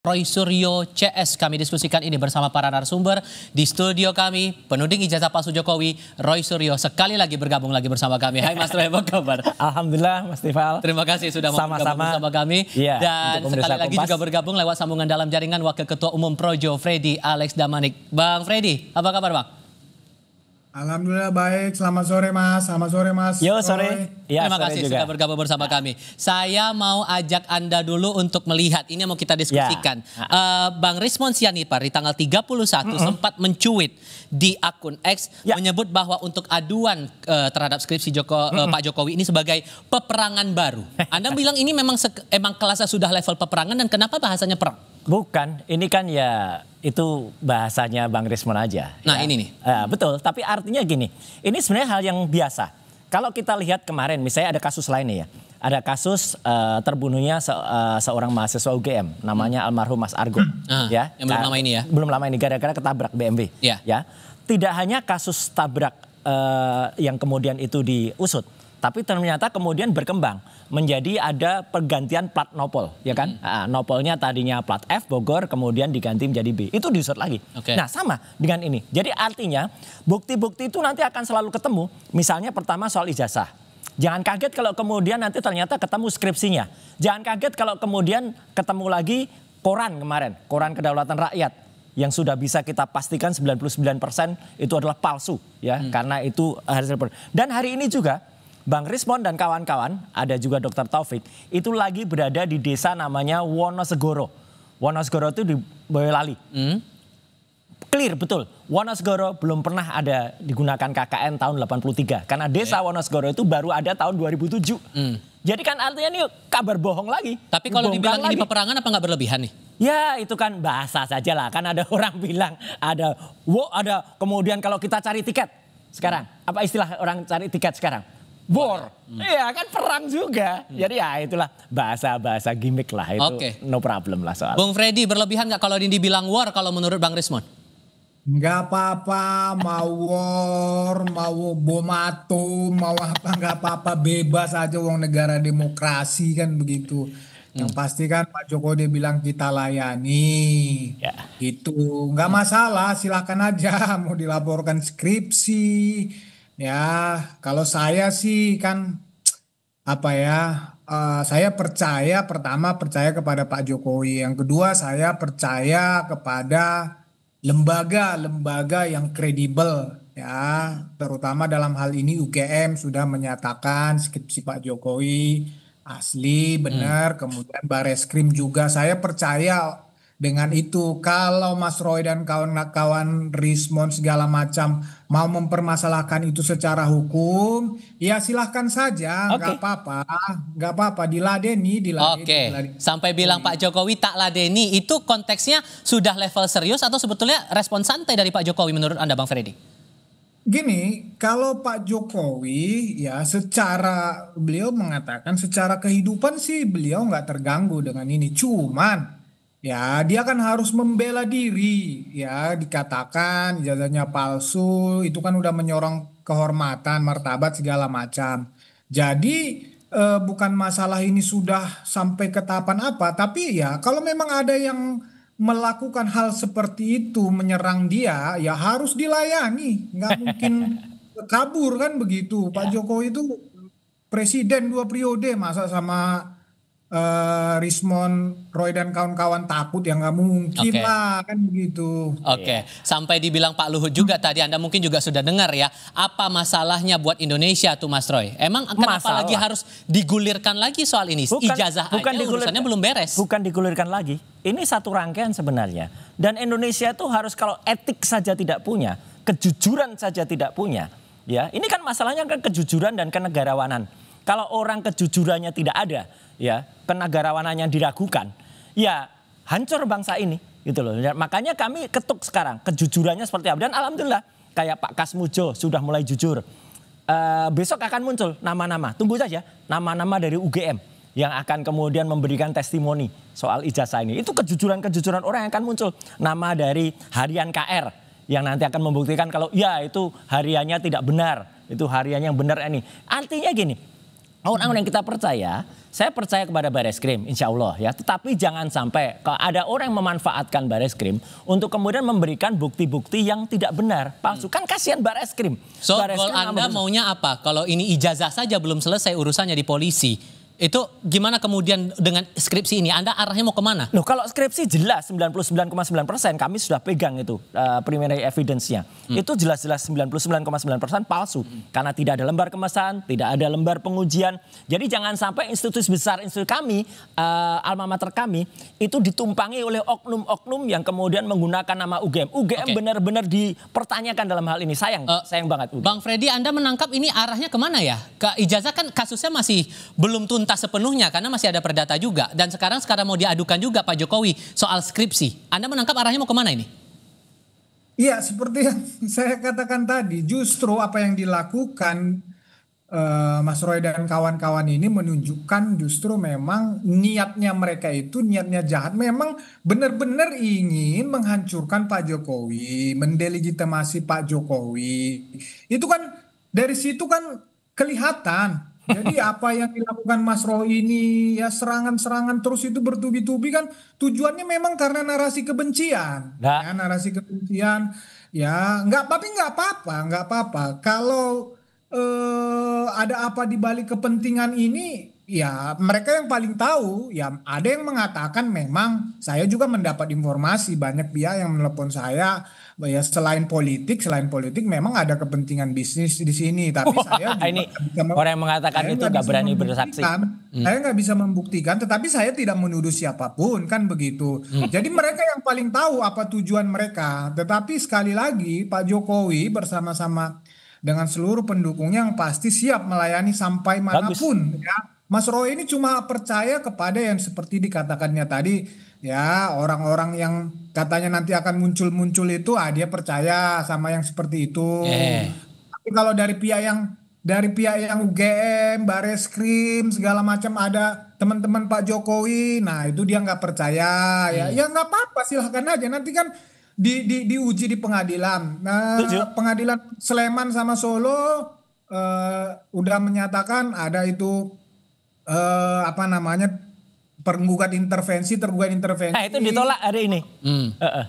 Roy Suryo CS. Kami diskusikan ini bersama para narasumber di studio kami. Penuding ijazah palsu Jokowi, Roy Suryo sekali lagi bergabung lagi bersama kami. Hai Mas Roy, apa kabar? Alhamdulillah Mas Tifal. Terima kasih sudah mau bergabung bersama kami. Iya, dan sekali lagi juga bergabung lewat sambungan dalam jaringan Wakil Ketua Umum Projo Freddy Alex Damanik. Bang Freddy, apa kabar Bang? Alhamdulillah baik, selamat sore Mas, selamat sore Mas. Yo sore. Ya, terima kasih sudah bergabung bersama kami. Saya mau ajak Anda dulu untuk melihat, ini yang mau kita diskusikan. Bang Rismon Sianipar di tanggal 31 sempat mencuit di akun X menyebut bahwa untuk aduan terhadap skripsi Pak Jokowi ini sebagai peperangan baru. Anda bilang ini memang kelasnya sudah level peperangan dan kenapa bahasanya perang? Bukan, ini kan ya itu bahasanya Bang Rismon aja. Nah ya. ini nih. Betul, tapi artinya gini, ini sebenarnya hal yang biasa. Kalau kita lihat kemarin misalnya ada kasus lainnya ya. Ada kasus terbunuhnya seorang mahasiswa UGM namanya almarhum Mas Argo. Ya, yang belum lama ini ya. Belum lama ini gara-gara ketabrak BMW. Ya. Tidak hanya kasus tabrak yang kemudian itu diusut. Tapi ternyata kemudian berkembang menjadi ada pergantian plat nopol, ya kan? Nopolnya tadinya plat F Bogor, kemudian diganti menjadi B. Itu diusut lagi. Nah sama dengan ini. Jadi artinya bukti-bukti itu nanti akan selalu ketemu. Misalnya pertama soal ijazah. Jangan kaget kalau kemudian nanti ternyata ketemu skripsinya. Jangan kaget kalau kemudian ketemu lagi koran kemarin, koran Kedaulatan Rakyat. Yang sudah bisa kita pastikan 99% itu adalah palsu, ya, karena itu hasil. Dan hari ini juga Bang Rismon dan kawan-kawan, ada juga Dr. Taufik, itu lagi berada di desa namanya Wonosegoro. Wonosegoro itu di Boyolali. Clear betul, Wonosegoro belum pernah ada digunakan KKN tahun 83. Karena desa Wonosegoro itu baru ada tahun 2007. Jadi kan artinya ini kabar bohong lagi. Tapi kalau dibilang ini peperangan apa nggak berlebihan nih? Ya itu kan bahasa saja lah. Kan ada orang bilang ada kemudian kalau kita cari tiket sekarang. Apa istilah orang cari tiket sekarang? War, iya kan perang juga. Jadi ya itulah bahasa-bahasa gimmick lah itu, no problem lah soal. Bung Freddy, berlebihan nggak kalau ini dibilang war kalau menurut Bang Rismon? Nggak apa-apa, mau war, mau bom atom, mau apa nggak apa-apa, bebas aja uang negara demokrasi kan begitu. Yang pasti kan Pak Jokowi dia bilang kita layani, itu nggak masalah, silakan aja mau dilaporkan skripsi. Ya, kalau saya sih kan saya percaya pertama percaya kepada Pak Jokowi. Yang kedua saya percaya kepada lembaga-lembaga yang kredibel ya, terutama dalam hal ini UGM sudah menyatakan skripsi Pak Jokowi asli benar, kemudian Bareskrim juga saya percaya dengan itu. Kalau Mas Roy dan kawan-kawan Rismon segala macam mau mempermasalahkan itu secara hukum, ya silahkan saja, nggak apa-apa, diladeni. Sampai bilang Pak Jokowi tak ladeni, itu konteksnya sudah level serius atau sebetulnya respon santai dari Pak Jokowi menurut Anda Bang Freddy? Gini, kalau Pak Jokowi ya beliau mengatakan secara kehidupan sih beliau nggak terganggu dengan ini, cuman ya, dia kan harus membela diri, ya dikatakan ijazahnya palsu, itu kan udah menyorong kehormatan, martabat segala macam. Jadi bukan masalah ini sudah sampai ke tahapan apa, tapi ya kalau memang ada yang melakukan hal seperti itu, menyerang dia, ya harus dilayani, nggak mungkin kabur kan begitu. Pak Jokowi itu presiden 2 periode, masa sama Rismon, Roy dan kawan-kawan takut ya nggak mungkin lah kan begitu. Sampai dibilang Pak Luhut juga tadi, Anda mungkin juga sudah dengar ya, apa masalahnya buat Indonesia tuh Mas Roy? Emang kenapa lagi harus digulirkan lagi soal ini? Ijazah aja urusannya belum beres. Bukan digulirkan lagi, ini satu rangkaian sebenarnya. Dan Indonesia tuh harus kalau etik saja tidak punya, kejujuran saja tidak punya, ya ini kan masalahnya kan kejujuran dan kenegarawanan. Kalau orang kejujurannya tidak ada, ya kenegarawanannya diragukan, ya hancur bangsa ini, gitu loh. Makanya kami ketuk sekarang kejujurannya seperti apa. Dan alhamdulillah kayak Pak Kasmujo sudah mulai jujur. Besok akan muncul nama-nama, tunggu saja nama-nama dari UGM yang akan kemudian memberikan testimoni soal ijazah ini. Itu kejujuran-kejujuran orang yang akan muncul. Nama dari harian KR yang nanti akan membuktikan kalau ya itu hariannya tidak benar, itu hariannya yang benar ini. Artinya gini. Orang-orang yang kita percaya, saya percaya kepada Bareskrim, insya Allah ya. Tetapi jangan sampai kalau ada orang yang memanfaatkan Bareskrim untuk kemudian memberikan bukti-bukti yang tidak benar, palsu. Kan kasihan Bareskrim. So, kalau Anda maunya apa? Kalau ini ijazah saja belum selesai urusannya di polisi. Itu gimana kemudian dengan skripsi ini? Anda arahnya mau kemana? Loh, kalau skripsi jelas 99,9% kami sudah pegang itu primary evidence-nya. Itu jelas-jelas 99,9% palsu. Karena tidak ada lembar kemasan, tidak ada lembar pengujian. Jadi jangan sampai institusi besar, institusi kami, alma mater kami, itu ditumpangi oleh oknum-oknum yang kemudian menggunakan nama UGM. UGM benar-benar dipertanyakan dalam hal ini. Sayang banget. Bang Freddy, Anda menangkap ini arahnya kemana ya? Ke ijazah kan kasusnya masih belum tuntas sepenuhnya karena masih ada perdata juga, dan sekarang mau diadukan juga Pak Jokowi soal skripsi. Anda menangkap arahnya mau kemana ini? Iya, seperti yang saya katakan tadi, justru apa yang dilakukan Mas Roy dan kawan-kawan ini menunjukkan justru memang niatnya mereka itu niatnya jahat, memang benar-benar ingin menghancurkan Pak Jokowi, mendelegitimasi Pak Jokowi. Itu kan dari situ kan kelihatan. Jadi apa yang dilakukan Mas Roy ini ya serangan-serangan terus itu bertubi-tubi kan tujuannya memang karena narasi kebencian. Ya, narasi kebencian ya nggak apa-apa. Kalau ada apa di balik kepentingan ini ya mereka yang paling tahu. Ya ada yang mengatakan memang saya juga mendapat informasi banyak pihak yang menelpon saya. Ya selain politik memang ada kepentingan bisnis di sini. Tapi saya juga ini orang yang mengatakan itu nggak berani bersaksi. Saya nggak bisa membuktikan, tetapi saya tidak menuduh siapapun kan begitu. Jadi mereka yang paling tahu apa tujuan mereka. Tetapi sekali lagi Pak Jokowi bersama-sama dengan seluruh pendukungnya yang pasti siap melayani sampai manapun. Ya. Mas Roy ini cuma percaya kepada yang seperti dikatakannya tadi. Ya, orang-orang yang katanya nanti akan muncul-muncul itu, dia percaya sama yang seperti itu. Tapi kalau dari pihak yang UGM, Bareskrim, segala macam ada teman-teman Pak Jokowi, nah itu dia nggak percaya. Ya nggak apa-apa, silahkan aja. Nanti kan diuji di pengadilan. Nah, pengadilan Sleman sama Solo udah menyatakan ada itu tergugat intervensi. Nah itu ditolak hari ini.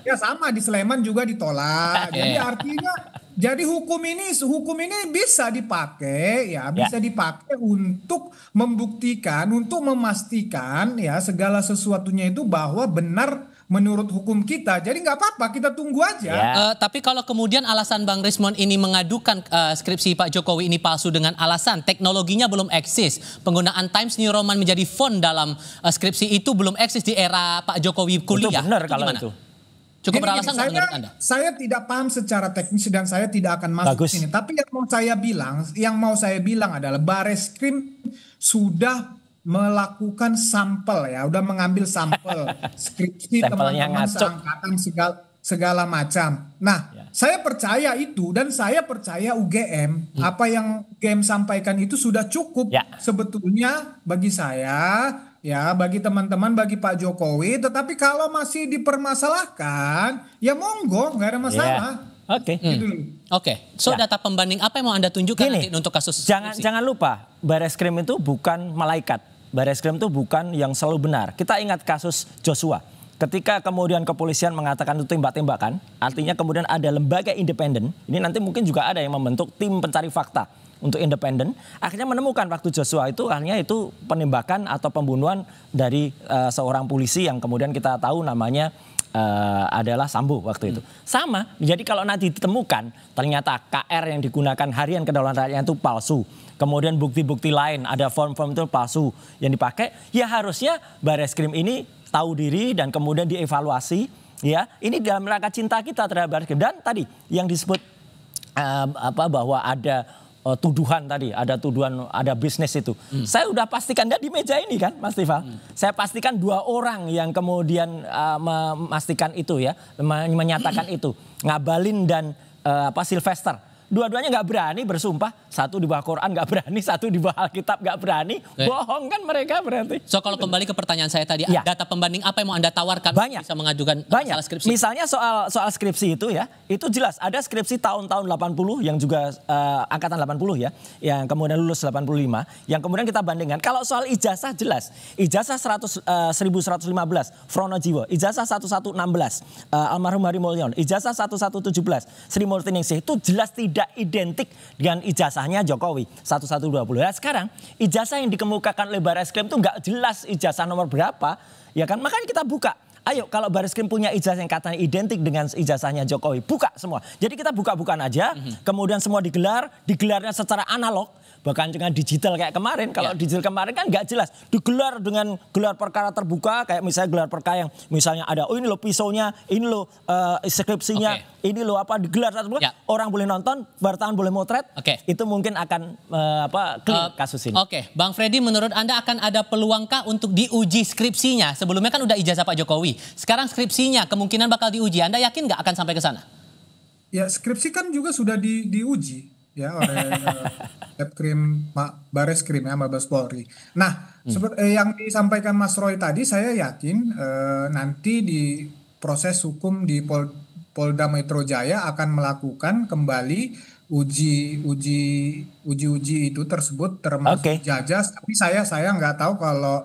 Ya sama di Sleman juga ditolak. Jadi artinya jadi hukum ini bisa dipakai bisa dipakai untuk membuktikan, untuk memastikan ya segala sesuatunya itu bahwa benar menurut hukum kita. Jadi nggak apa-apa, kita tunggu aja. Tapi kalau kemudian alasan Bang Rismond ini mengadukan skripsi Pak Jokowi ini palsu dengan alasan teknologinya belum eksis, penggunaan Times New Roman menjadi font dalam skripsi itu belum eksis di era Pak Jokowi kuliah. Itu benar kalau gimana? itu. Cukup beralasan nggak menurut Anda? Saya tidak paham secara teknis dan saya tidak akan masuk sini. Tapi yang mau saya bilang adalah Bareskrim sudah melakukan sampel ya, udah mengambil sampel skripsi teman-teman seangkatan segala macam. Nah, saya percaya itu dan saya percaya UGM apa yang UGM sampaikan itu sudah cukup sebetulnya bagi saya ya, bagi teman-teman, bagi Pak Jokowi. Tetapi kalau masih dipermasalahkan, ya monggo, nggak ada masalah. Oke. So data pembanding apa yang mau Anda tunjukkan nanti untuk kasus? Jangan lupa, Bareskrim itu bukan malaikat. Bareskrim itu bukan yang selalu benar. Kita ingat kasus Joshua. Ketika kemudian kepolisian mengatakan itu tembak-tembakan, artinya kemudian ada lembaga independen. Ini nanti mungkin juga ada yang membentuk tim pencari fakta untuk independen. Akhirnya menemukan waktu Joshua itu akhirnya itu penembakan atau pembunuhan dari seorang polisi yang kemudian kita tahu namanya adalah Sambo waktu itu. Sama, jadi kalau nanti ditemukan ternyata KR yang digunakan harian kedaulatan rakyat itu palsu. Kemudian bukti-bukti lain ada form-form itu palsu yang dipakai, ya harusnya Bareskrim ini tahu diri dan kemudian dievaluasi. Ya, ini dalam rangka cinta kita terhadap Bareskrim. Dan tadi yang disebut bahwa ada tuduhan tadi, ada tuduhan, ada bisnis itu. Saya udah pastikan di meja ini kan, Mas Tifal. Saya pastikan 2 orang yang kemudian memastikan itu ya, menyatakan itu, Ngabalin dan Sylvester. dua-duanya nggak berani bersumpah. Satu di bawah Quran nggak berani, satu di bawah Alkitab nggak berani. Bohong kan mereka berarti. So kalau kembali ke pertanyaan saya tadi, data pembanding apa yang mau Anda tawarkan? Banyak. Bisa mengajukan masalah skripsi? Misalnya soal skripsi itu ya, itu jelas. Ada skripsi tahun-tahun 80 yang juga angkatan 80 ya, yang kemudian lulus 85, yang kemudian kita bandingkan. Kalau soal ijazah jelas, ijazah 1115 Fronojiwo, ijazah 1116 almarhum Hari Mulyono, ijazah 1117 Sri Multiningsih itu jelas tidak identik dengan ijazahnya Jokowi 1120. Nah sekarang ijazah yang dikemukakan oleh Barreskrim itu nggak jelas ijazah nomor berapa, ya kan? Makanya kita buka. Ayo kalau Barreskrim punya ijazah yang katanya identik dengan ijazahnya Jokowi, buka semua. Jadi kita buka-bukaan aja, kemudian semua digelarnya secara analog. Bahkan dengan digital kayak kemarin. Kalau digital kemarin kan nggak jelas. Digelar dengan gelar perkara terbuka. Kayak misalnya gelar perkara yang misalnya ada, oh ini loh pisaunya, ini loh skripsinya, ini loh apa, digelar terbuka. Orang boleh nonton, wartawan boleh motret. Itu mungkin akan clear kasus ini. Bang Freddy, menurut Anda akan ada peluangkah untuk diuji skripsinya? Sebelumnya kan udah ijazah Pak Jokowi. Sekarang skripsinya kemungkinan bakal diuji. Anda yakin nggak akan sampai ke sana? Ya skripsi kan juga sudah diuji ya oleh Barreskrim ya, Mabes Polri. Nah, seperti yang disampaikan Mas Roy tadi, saya yakin nanti di proses hukum di Polda Metro Jaya akan melakukan kembali uji itu tersebut termasuk ijazah. Tapi saya nggak tahu kalau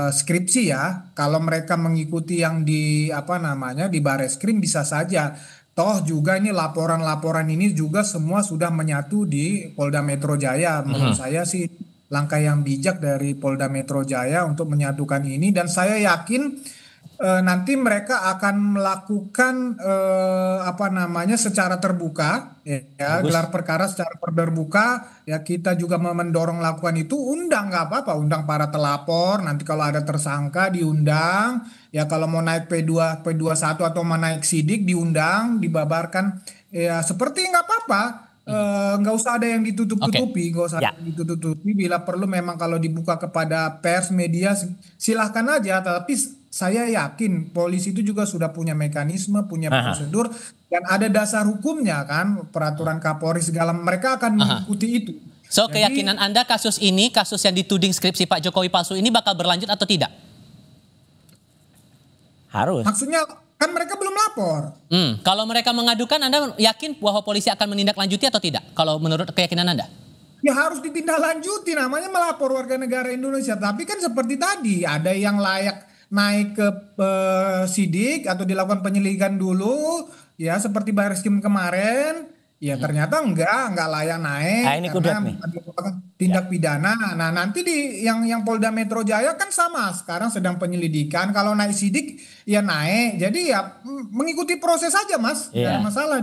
skripsi ya, kalau mereka mengikuti yang di di Barreskrim bisa saja. Toh juga ini laporan-laporan ini juga semua sudah menyatu di Polda Metro Jaya. Menurut saya sih langkah yang bijak dari Polda Metro Jaya untuk menyatukan ini, dan saya yakin nanti mereka akan melakukan secara terbuka ya, gelar perkara secara terbuka ya. Kita juga mendorong lakukan itu, undang nggak apa-apa, undang para telapor, nanti kalau ada tersangka diundang ya, kalau mau naik P2 P21 atau mau naik sidik diundang, dibabarkan ya, seperti nggak apa-apa. Nggak usah ada yang ditutup-tutupi, nggak usah ada yang ditutup-tutupi. Bila perlu memang kalau dibuka kepada pers, media, silahkan aja. Tapi saya yakin polisi itu juga sudah punya mekanisme, punya prosedur, dan ada dasar hukumnya kan, peraturan Kapolri segala, mereka akan mengikuti itu. So keyakinan Anda kasus ini, kasus yang dituding skripsi Pak Jokowi palsu ini bakal berlanjut atau tidak? Harus. Maksudnya kan mereka belum lapor. Kalau mereka mengadukan, Anda yakin bahwa polisi akan menindaklanjuti atau tidak? Kalau menurut keyakinan Anda? Ya harus ditindaklanjuti, namanya melapor warga negara Indonesia. Tapi kan seperti tadi, ada yang layak naik ke sidik atau dilakukan penyelidikan dulu, ya seperti Barreskrim kemarin. Ya ternyata enggak layak naik, nah, ini karena tindak pidana. Nah nanti di yang Polda Metro Jaya kan sama, sekarang sedang penyelidikan. Kalau naik sidik ya naik, jadi ya mengikuti proses saja Mas, nggak ada masalah.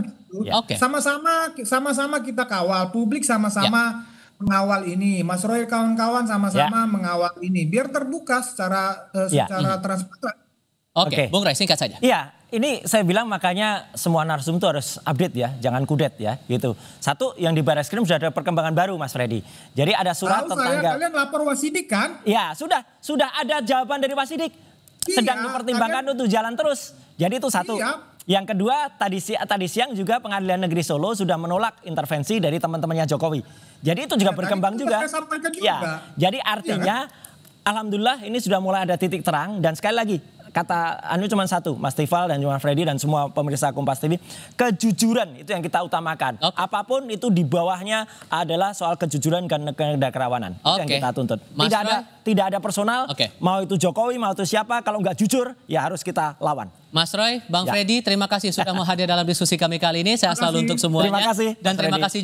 Sama-sama kita kawal, publik sama-sama mengawal ini, Mas Roy kawan-kawan sama-sama mengawal ini, biar terbuka secara transparan. Bung Ray singkat saja. Iya, ini saya bilang makanya semua narsum itu harus update ya, jangan kudet ya gitu. Satu, yang di Barreskrim sudah ada perkembangan baru Mas Freddy. Jadi ada surat tentang kalian lapor Wasidik kan? Ya, sudah ada jawaban dari Wasidik. Sedang dipertimbangkan untuk jalan terus. Jadi itu satu. Yang kedua, tadi siang juga Pengadilan Negeri Solo sudah menolak intervensi dari teman-temannya Jokowi. Jadi itu juga berkembang juga. Ya, jadi artinya alhamdulillah ini sudah mulai ada titik terang, dan sekali lagi kata cuma satu, Mas Tifal dan Mas Freddy dan semua pemirsa Kompas TV, kejujuran itu yang kita utamakan. Apapun itu di bawahnya adalah soal kejujuran dan kerawanan. Itu yang kita tuntut. Tidak ada personal, mau itu Jokowi, mau itu siapa, kalau nggak jujur ya harus kita lawan. Mas Roy, Bang Freddy, terima kasih sudah mau hadir dalam diskusi kami kali ini. Sehat selalu untuk semuanya. Terima kasih. Dan terima kasih juga